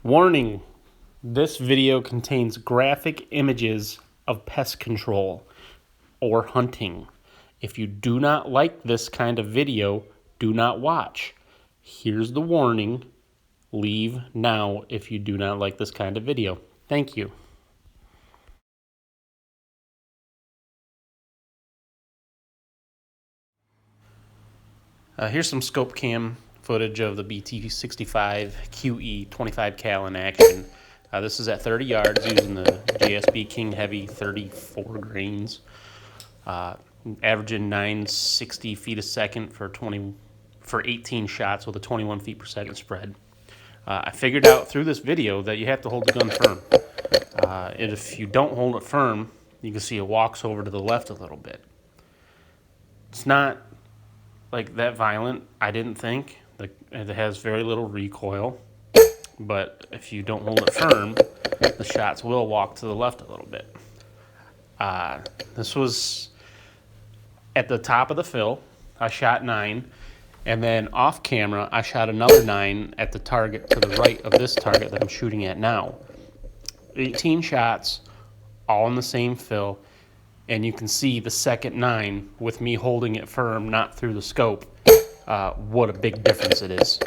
Warning, this video contains graphic images of pest control or hunting. If you do not like this kind of video, do not watch. Here's the warning. Leave now if you do not like this kind of video. Thank you. Here's some scope cam footage of the BT65 QE 25 cal in action. This is at 30 yards using the JSB King Heavy 34 grains, averaging 960 feet a second for 18 shots with a 21 feet per second spread. I figured out through this video that you have to hold the gun firm. And if you don't hold it firm, you can see it walks over to the left a little bit. It's not like that violent, I didn't think. It has very little recoil, but if you don't hold it firm, the shots will walk to the left a little bit. This was at the top of the fill. I shot 9, and then off camera, I shot another 9 at the target to the right of this target that I'm shooting at now. 18 shots, all in the same fill, and you can see the second 9 with me holding it firm, not through the scope. What a big difference it is.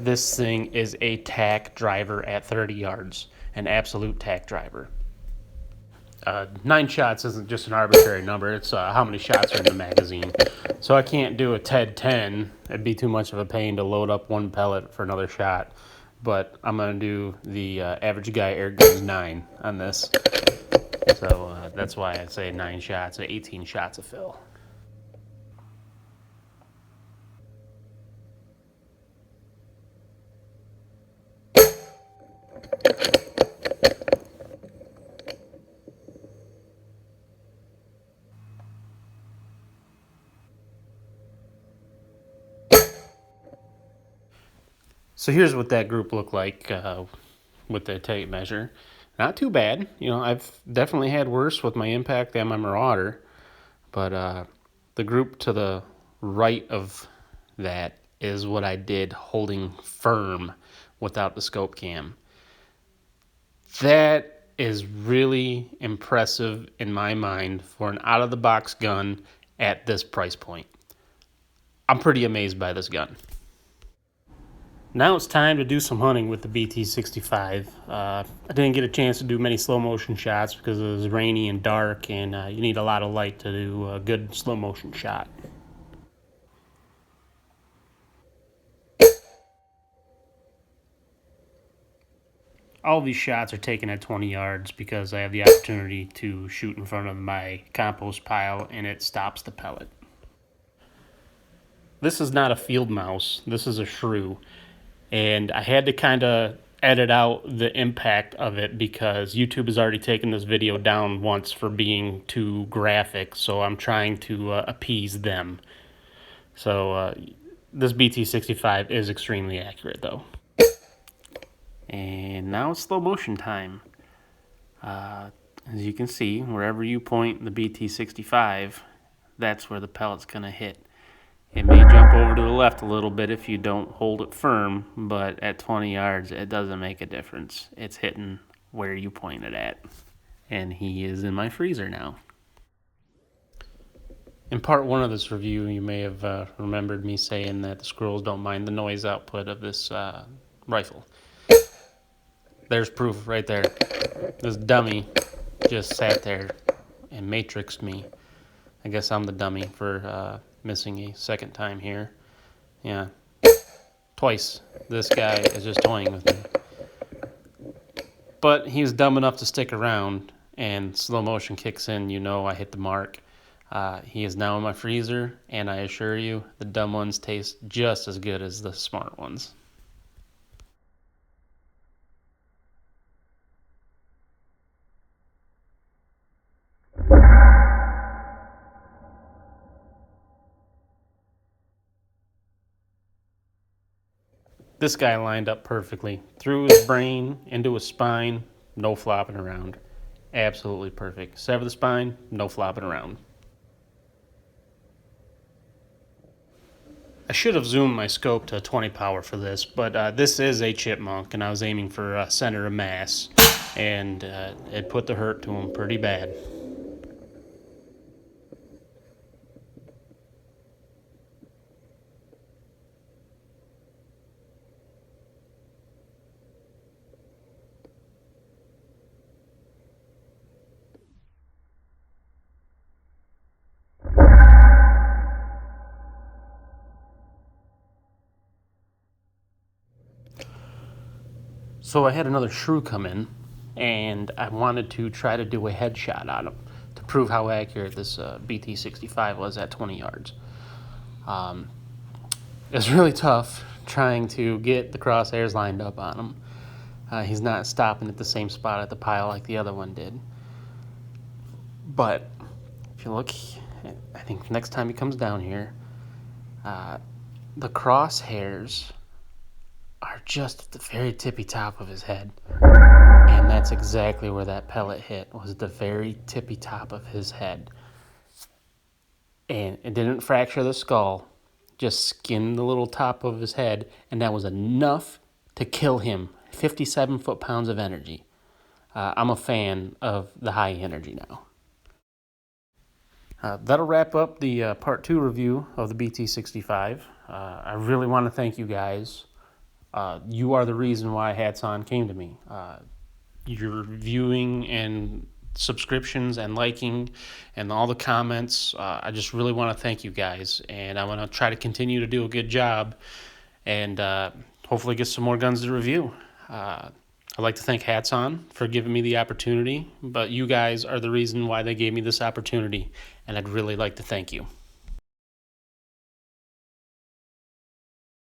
This thing is a tack driver at 30 yards, an absolute tack driver. 9 shots isn't just an arbitrary number. It's how many shots are in the magazine. So I can't do a TED 10. It'd be too much of a pain to load up one pellet for another shot. But I'm going to do the average guy air guns 9 on this. So that's why I say 9 shots, 18 shots of fill. So here's what that group looked like with the tape measure. Not too bad. You know, I've definitely had worse with my Impact and my Marauder. But the group to the right of that is what I did holding firm without the scope cam. That is really impressive in my mind for an out-of-the-box gun at this price point. I'm pretty amazed by this gun. Now it's time to do some hunting with the BT65. I didn't get a chance to do many slow motion shots because it was rainy and dark, and you need a lot of light to do a good slow motion shot. All these shots are taken at 20 yards because I have the opportunity to shoot in front of my compost pile and it stops the pellet. This is not a field mouse, this is a shrew. And I had to kind of edit out the impact of it because YouTube has already taken this video down once for being too graphic, so I'm trying to appease them. So this BT65 is extremely accurate though. And now it's slow motion time. As you can see, wherever you point the BT65, that's where the pellet's going to hit. It may jump over to the left a little bit if you don't hold it firm, but at 20 yards, it doesn't make a difference. It's hitting where you point it at. And he is in my freezer now. In part 1 of this review, you may have remembered me saying that the squirrels don't mind the noise output of this rifle. There's proof right there. This dummy just sat there and matrixed me. I guess I'm the dummy for missing a second time here. Yeah. Twice. This guy is just toying with me. But he was dumb enough to stick around, and slow motion kicks in, you know I hit the mark. He is now in my freezer, and I assure you, the dumb ones taste just as good as the smart ones. This guy lined up perfectly. Through his brain, into his spine, no flopping around. Absolutely perfect. Sever the spine, no flopping around. I should have zoomed my scope to 20 power for this, but this is a chipmunk, and I was aiming for center of mass, and it put the hurt to him pretty bad. So I had another shrew come in, and I wanted to try to do a headshot on him to prove how accurate this BT65 was at 20 yards. It's really tough trying to get the crosshairs lined up on him. He's not stopping at the same spot at the pile like the other one did. But if you look, I think next time he comes down here, the crosshairs are just at the very tippy top of his head. And that's exactly where that pellet hit, was the very tippy top of his head. And it didn't fracture the skull, just skinned the little top of his head, and that was enough to kill him. 57 foot-pounds of energy. I'm a fan of the high energy now. That'll wrap up the part 2 review of the BT65. I really want to thank you guys. You are the reason why Hatsan came to me. Your viewing and subscriptions and liking and all the comments, I just really want to thank you guys, and I want to try to continue to do a good job and hopefully get some more guns to review. I'd like to thank Hatsan for giving me the opportunity, but you guys are the reason why they gave me this opportunity, and I'd really like to thank you.